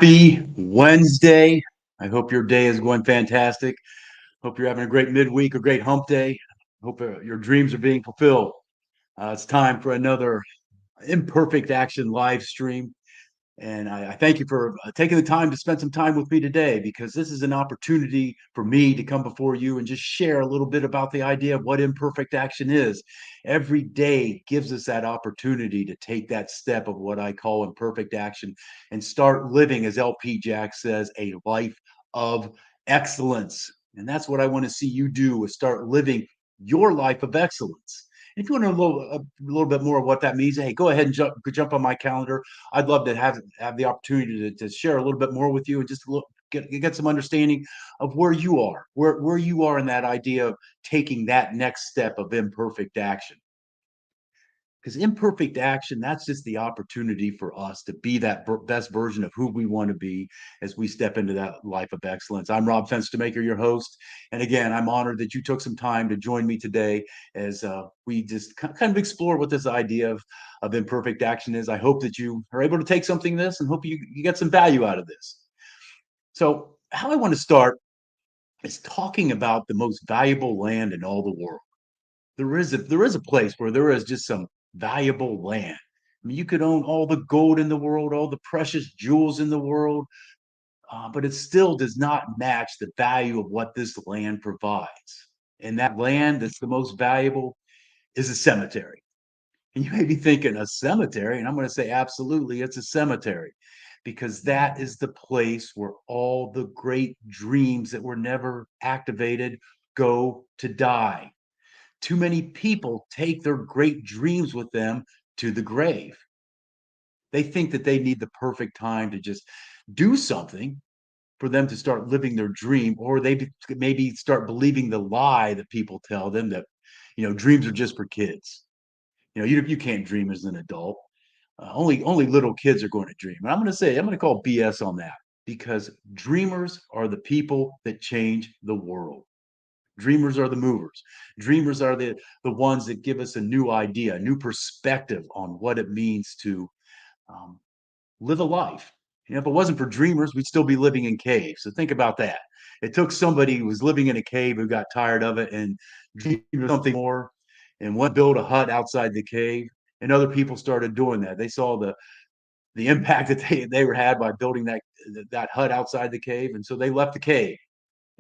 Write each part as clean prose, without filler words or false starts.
Happy Wednesday. I hope your day is going fantastic. Hope you're having a great midweek, a great hump day. Hope your dreams are being fulfilled. It's time for another Imperfect Action live stream. And I thank you for taking the time to spend some time with me today, because this is an opportunity for me to come before you and just share a little bit about the idea of what imperfect action is. Every day gives us that opportunity to take that step of what I call imperfect action and start living, as 𝗬𝗺𝗃𝗃 says, a life of excellence. And that's what I want to see you do, is start living your life of excellence. If you want to know a little bit more of what that means, hey, go ahead and jump on my calendar. I'd love to have the opportunity to share a little bit more with you and just get some understanding of where you are, where you are in that idea of taking that next step of imperfect action. Because imperfect action, that's just the opportunity for us to be that best version of who we want to be as we step into that life of excellence. I'm Rob 𝗬𝗺𝗃𝗃, your host. And again, I'm honored that you took some time to join me today as we just kind of explore what this idea of imperfect action is. I hope that you are able to take something from this and hope you get some value out of this. So how I want to start is talking about the most valuable land in all the world. There is a place where there is just some valuable land. I mean, you could own all the gold in the world, all the precious jewels in the world, but it still does not match the value of what this land provides. And that land that's the most valuable is a cemetery. And you may be thinking, a cemetery? And I'm going to say, absolutely, it's a cemetery, because that is the place where all the great dreams that were never activated go to die. Too many people take their great dreams with them to the grave. They think that they need the perfect time to just do something for them to start living their dream, or they maybe start believing the lie that people tell them that, dreams are just for kids. You can't dream as an adult. Only little kids are going to dream. And I'm going to call BS on that, because dreamers are the people that change the world. Dreamers are the movers. Dreamers are the ones that give us a new idea, a new perspective on what it means to um, live a life. If it wasn't for dreamers, we'd still be living in caves. So think about that. It took somebody who was living in a cave who got tired of it and dreamed of something more and went build a hut outside the cave. And other people started doing that. They saw the impact that they were had by building that hut outside the cave, and so they left the cave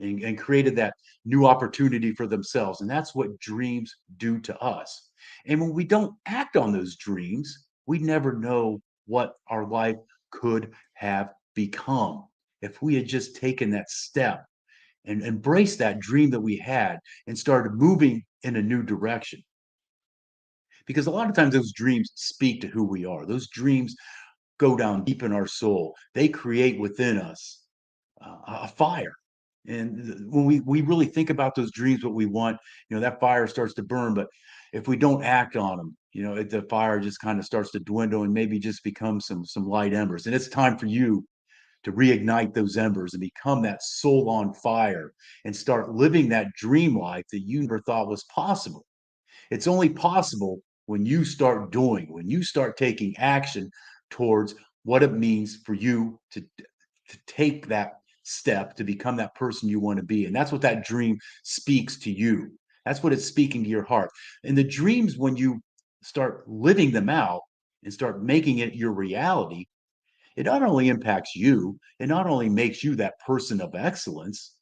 and created that new opportunity for themselves. And that's what dreams do to us. And when we don't act on those dreams, we never know what our life could have become if we had just taken that step and embraced that dream that we had and started moving in a new direction. Because a lot of times those dreams speak to who we are. Those dreams go down deep in our soul. They create within us a fire. And when we really think about those dreams, what we want, that fire starts to burn. But if we don't act on them, the fire just kind of starts to dwindle and maybe just become some light embers. And it's time for you to reignite those embers and become that soul on fire and start living that dream life that you never thought was possible. It's only possible when you start doing, when you start taking action towards what it means for you to take that step to become that person you want to be. And that's what that dream speaks to you. That's what it's speaking to your heart. And the dreams, when you start living them out and start making it your reality, it not only impacts you, it not only makes you that person of excellence,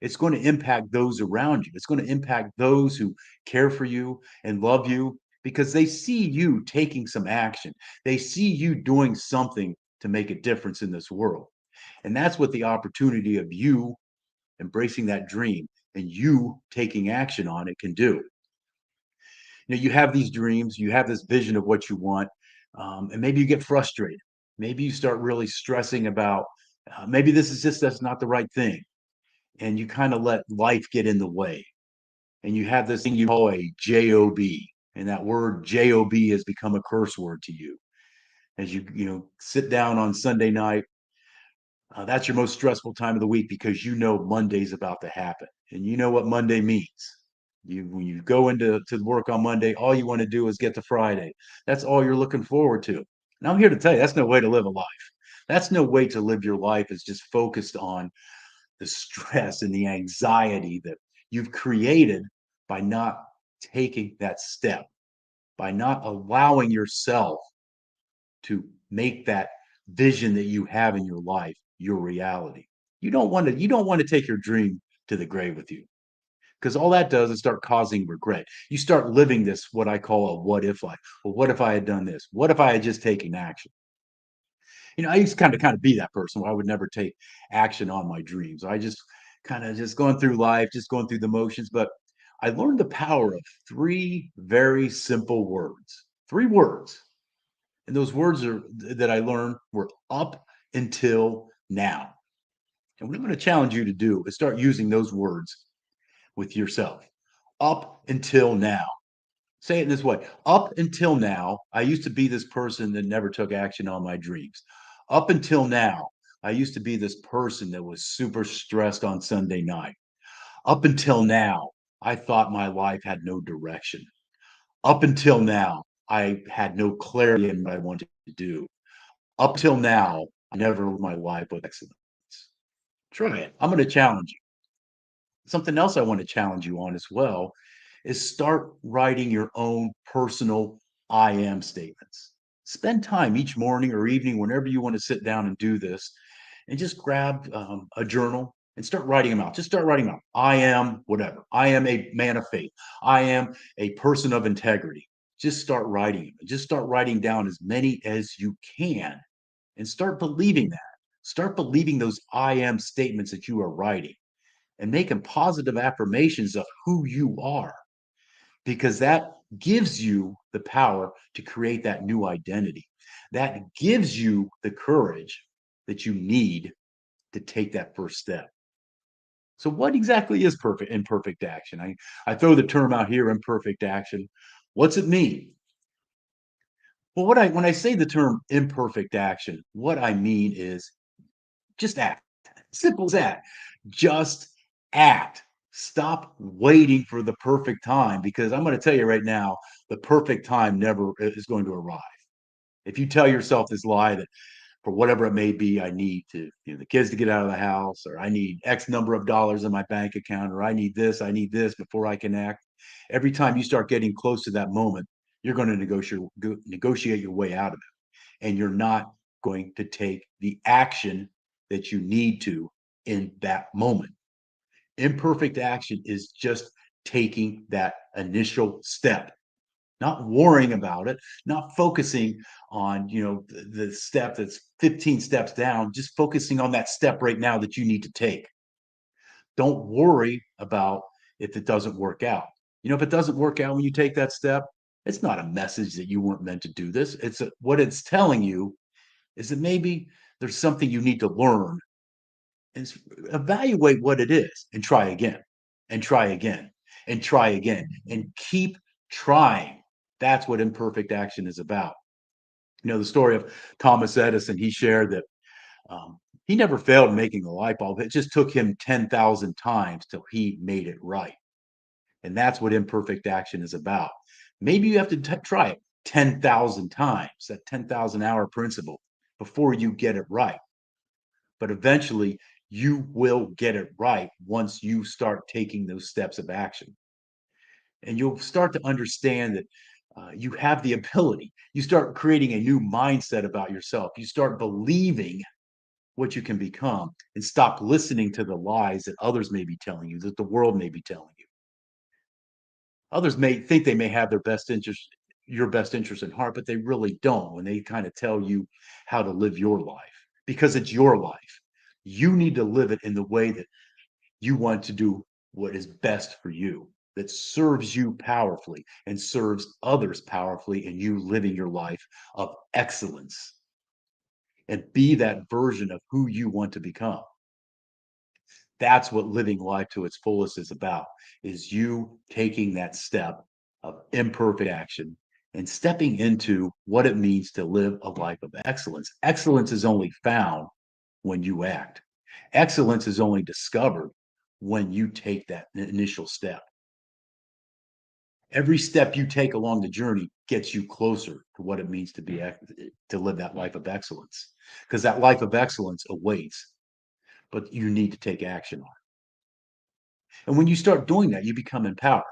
it's going to impact those around you. It's going to impact those who care for you and love you, because they see you taking some action. They see you doing something to make a difference in this world. And that's what the opportunity of you embracing that dream and you taking action on it can do. You have these dreams, you have this vision of what you want, and maybe you get frustrated. Maybe you start really stressing about maybe this is just that's not the right thing, and you kind of let life get in the way. And you have this thing you call a job, and that word job has become a curse word to you as you sit down on Sunday night. That's your most stressful time of the week, because Monday's about to happen, and you know what Monday means. When you go to work on Monday, all you want to do is get to Friday. That's all you're looking forward to. And I'm here to tell you, that's no way to live a life. That's no way to live your life, is just focused on the stress and the anxiety that you've created by not taking that step, by not allowing yourself to make that vision that you have in your life your reality. You don't want to take your dream to the grave with you, because all that does is start causing regret. You start living this, what I call a what if life. Well, what if I had done this? What if I had just taken action? I used to kind of be that person where I would never take action on my dreams. I just kind of just going through life, just going through the motions. But I learned the power of three very simple words. Three words. And those words are that I learned were up until now. And what I'm going to challenge you to do is start using those words with yourself. Up until now. Say it in this way. Up until now, I used to be this person that never took action on my dreams. Up until now, I used to be this person that was super stressed on Sunday night. Up until now, I thought my life had no direction. Up until now, I had no clarity in what I wanted to do. Up till now, I never lived my life with excellence. Try it. I'm going to challenge you. Something else I want to challenge you on as well is start writing your own personal I am statements. Spend time each morning or evening, whenever you want to sit down and do this, and just grab a journal and start writing them out. Just start writing them out. I am whatever. I am a man of faith. I am a person of integrity. Just start writing them. Just start writing down as many as you can and start believing that. Start believing those I am statements that you are writing and making positive affirmations of who you are, because that gives you the power to create that new identity. That gives you the courage that you need to take that first step. So, what exactly is imperfect action? I throw the term out here, imperfect action. What's it mean? Well, when I say the term imperfect action, what I mean is just act. Simple as that. Just act. Stop waiting for the perfect time, because I'm going to tell you right now, the perfect time never is going to arrive. If you tell yourself this lie that for whatever it may be, I need to, the kids to get out of the house, or I need X number of dollars in my bank account, or I need this before I can act. Every time you start getting close to that moment, you're going to negotiate your way out of it, and you're not going to take the action that you need to in that moment. Imperfect action is just taking that initial step, not worrying about it, not focusing on, the step that's 15 steps down, just focusing on that step right now that you need to take. Don't worry about if it doesn't work out. If it doesn't work out when you take that step, it's not a message that you weren't meant to do this. What it's telling you is that maybe there's something you need to learn, and evaluate what it is and try again and try again and try again and keep trying. That's what imperfect action is about. The story of Thomas Edison, he shared that he never failed making a light bulb. It just took him 10,000 times till he made it right. And that's what imperfect action is about. Maybe you have to try it 10,000 times, that 10,000 hour principle, before you get it right. But eventually, you will get it right once you start taking those steps of action. And you'll start to understand that you have the ability. You start creating a new mindset about yourself. You start believing what you can become, and stop listening to the lies that others may be telling you, that the world may be telling you. Others may think they may have your best interest in heart, but they really don't when they kind of tell you how to live your life, because it's your life. You need to live it in the way that you want to do what is best for you, that serves you powerfully and serves others powerfully, and you living your life of excellence, and be that version of who you want to become. That's what living life to its fullest is about, is you taking that step of imperfect action and stepping into what it means to live a life of excellence. Excellence is only found when you act. Excellence is only discovered when you take that initial step. Every step you take along the journey gets you closer to what it means to live that life of excellence, because that life of excellence awaits, but you need to take action on it. And when you start doing that, you become empowered.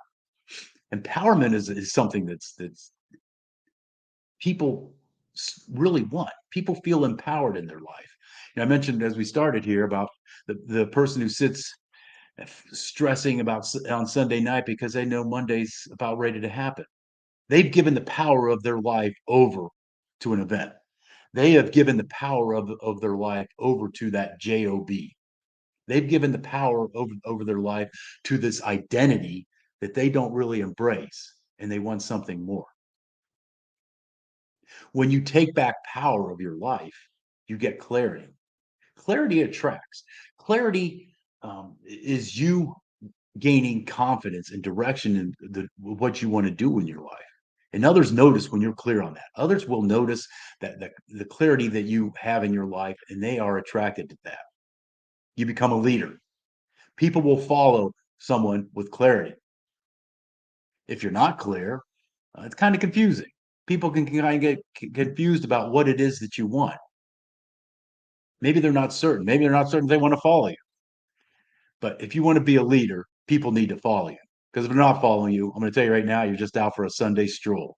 Empowerment is something that's people really want. People feel empowered in their life. I mentioned as we started here about the person who sits stressing about on Sunday night because they know Monday's about ready to happen. They've given the power of their life over to an event. They have given the power of their life over to that job. They've given the power over their life to this identity that they don't really embrace, and they want something more. When you take back power of your life, you get clarity. Clarity attracts. Clarity is you gaining confidence and direction in what you want to do in your life. And others notice when you're clear on that. Others will notice that the clarity that you have in your life, and they are attracted to that. You become a leader. People will follow someone with clarity. If you're not clear, it's kind of confusing. People can kind of get confused about what it is that you want. Maybe they're not certain. Maybe they're not certain they want to follow you. But if you want to be a leader, people need to follow you. Because if they're not following you, I'm going to tell you right now, you're just out for a Sunday stroll.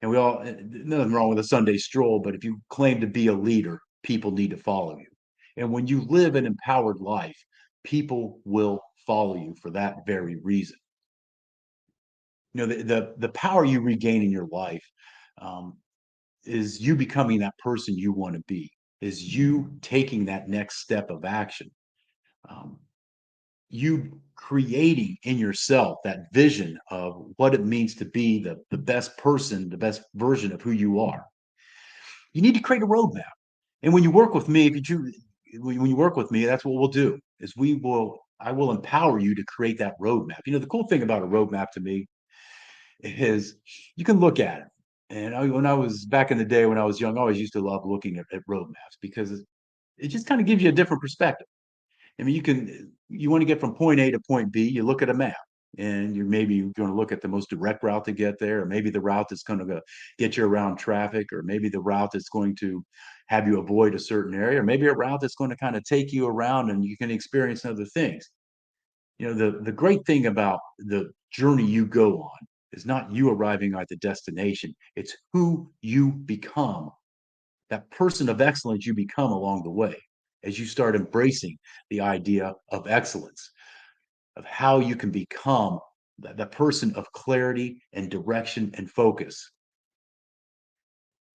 And nothing wrong with a Sunday stroll, but if you claim to be a leader, people need to follow you. And when you live an empowered life, people will follow you for that very reason. The power you regain in your life um, is you becoming that person you want to be, is you taking that next step of action. Um, you creating in yourself that vision of what it means to be the best person, the best version of who you are. You need to create a roadmap. And when you work with me, when you work with me, that's what we'll do is I will empower you to create that roadmap. The cool thing about a roadmap to me is you can look at it. And when I was back in the day when I was young, I always used to love looking at roadmaps because it just kind of gives you a different perspective. I mean, you want to get from point A to point B, you look at a map and you're maybe going to look at the most direct route to get there, or maybe the route that's going to get you around traffic, or maybe the route that's going to have you avoid a certain area, or maybe a route that's going to kind of take you around and you can experience other things. The great thing about the journey you go on is not you arriving at the destination, it's who you become, that person of excellence you become along the way as you start embracing the idea of excellence, of how you can become the person of clarity and direction and focus.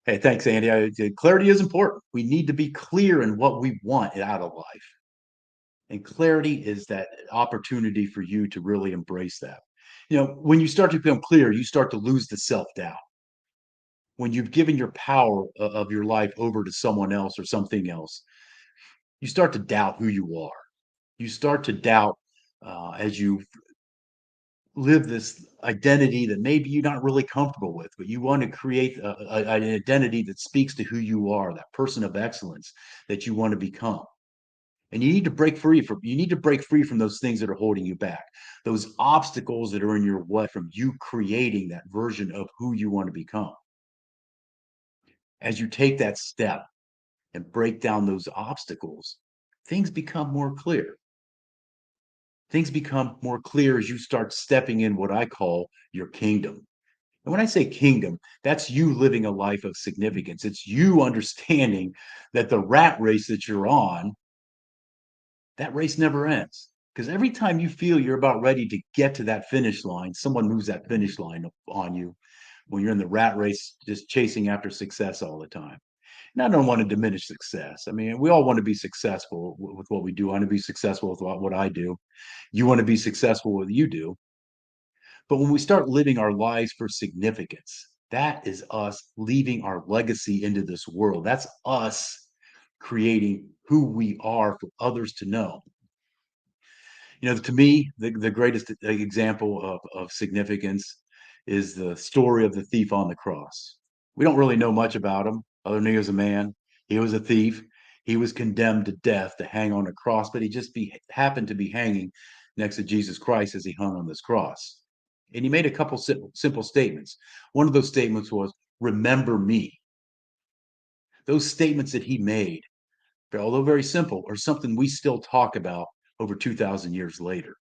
Hey, thanks, Andy. Clarity is important. We need to be clear in what we want out of life. And clarity is that opportunity for you to really embrace that. When you start to become clear, you start to lose the self doubt. When you've given your power of your life over to someone else or something else, you start to doubt who you are. You start to doubt as you live this identity that maybe you're not really comfortable with, but you want to create an identity that speaks to who you are, that person of excellence that you want to become. And you need to break free from those things that are holding you back, those obstacles that are in your way from you creating that version of who you want to become. As you take that step and break down those obstacles, things become more clear. Things become more clear as you start stepping in what I call your kingdom. And when I say kingdom, that's you living a life of significance. It's you understanding that the rat race that you're on, that race never ends. Because every time you feel you're about ready to get to that finish line, someone moves that finish line on you when you're in the rat race, just chasing after success all the time. And I don't want to diminish success. I mean, we all want to be successful with what we do. I want to be successful with what I do. You want to be successful with what you do. But when we start living our lives for significance, that is us leaving our legacy into this world. That's us creating who we are for others to know. To me, the greatest example of significance is the story of the thief on the cross. We don't really know much about him, other than he was a man. He was a thief. He was condemned to death to hang on a cross, but he just happened to be hanging next to Jesus Christ as he hung on this cross. And he made a couple simple statements. One of those statements was, remember me. Those statements that he made, although very simple, are something we still talk about over 2,000 years later.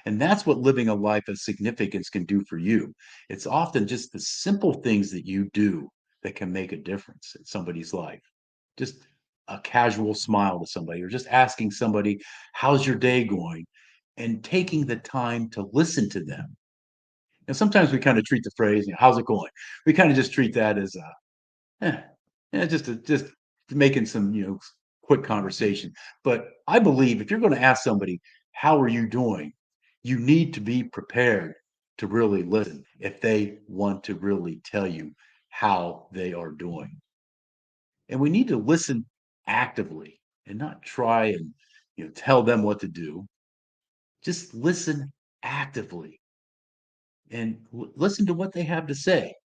And that's what living a life of significance can do for you. It's often just the simple things that you do that can make a difference in somebody's life. Just a casual smile to somebody, or just asking somebody, how's your day going? And taking the time to listen to them. And sometimes we kind of treat the phrase, how's it going? We kind of just treat that as Eh, yeah, just making some, quick conversation. But I believe if you're going to ask somebody, "How are you doing?" you need to be prepared to really listen if they want to really tell you how they are doing. And we need to listen actively and not try and, tell them what to do. Just listen actively and listen to what they have to say.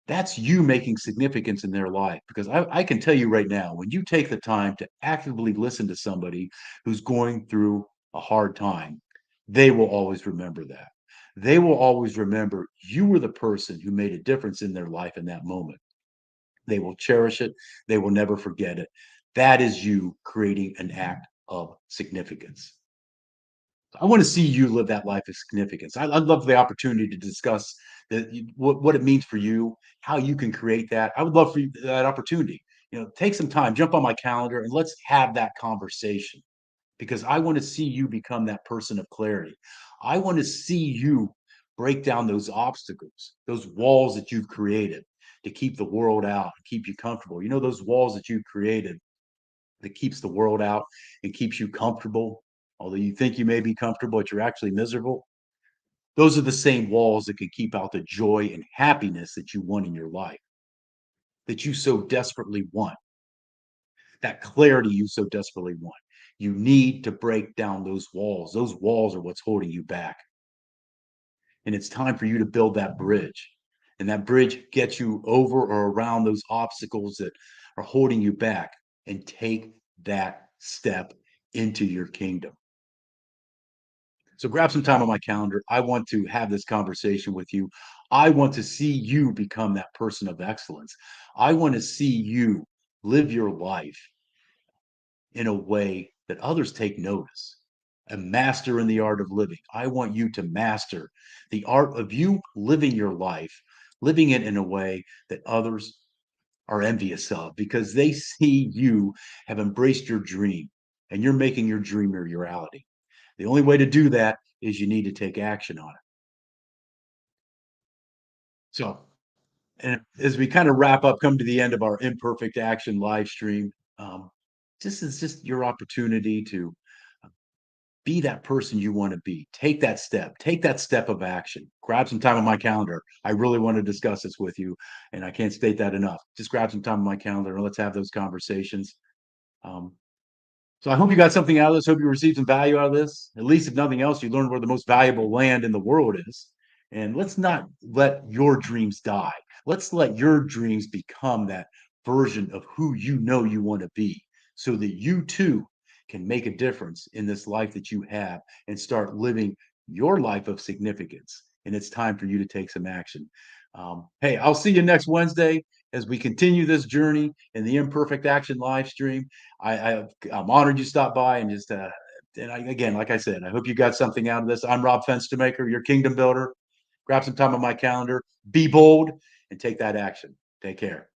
That's you making significance in their life, because I can tell you right now, when you take the time to actively listen to somebody who's going through a hard time, they will always remember that. They will always remember you were the person who made a difference in their life in that moment. They will cherish it. They will never forget it. That is you creating an act of significance. I want to see you live that life of significance. I'd love the opportunity to discuss what it means for you, how you can create that. I would love for you that opportunity. Take some time, jump on my calendar, and let's have that conversation, because I want to see you become that person of clarity. I want to see you break down those obstacles, those walls that you've created to keep the world out and keep you comfortable. Those walls that you've created that keeps the world out and keeps you comfortable, although you think you may be comfortable, but you're actually miserable. Those are the same walls that can keep out the joy and happiness that you want in your life, that you so desperately want, that clarity you so desperately want. You need to break down those walls. Those walls are what's holding you back. And it's time for you to build that bridge. And that bridge gets you over or around those obstacles that are holding you back, and take that step into your kingdom. So grab some time on my calendar. I want to have this conversation with you. I want to see you become that person of excellence. I want to see you live your life in a way that others take notice. A master in the art of living. I want you to master the art of you living your life, living it in a way that others are envious of, because they see you have embraced your dream and you're making your dream your reality. The only way to do that is you need to take action on it. So, and as we kind of wrap up, come to the end of our Imperfect Action live stream, um, this is just your opportunity to be that person you want to be. Take that step. Take that step of action. Grab some time on my calendar. I really want to discuss this with you, and I can't state that enough. Just grab some time on my calendar and let's have those conversations. Um, So I hope you got something out of this. Hope you received some value out of this. At least, if nothing else, you learned where the most valuable land in the world is. And let's not let your dreams die. Let's let your dreams become that version of who you know you want to be, so that you too can make a difference in this life that you have and start living your life of significance. And it's time for you to take some action. Hey, I'll see you next Wednesday as we continue this journey in the Imperfect Action live stream. I'm honored you stopped by, and just again, like I said, I hope you got something out of this. I'm 𝗳𝗺𝗻𝗁, your kingdom builder. Grab some time on my calendar. Be bold and take that action. Take care.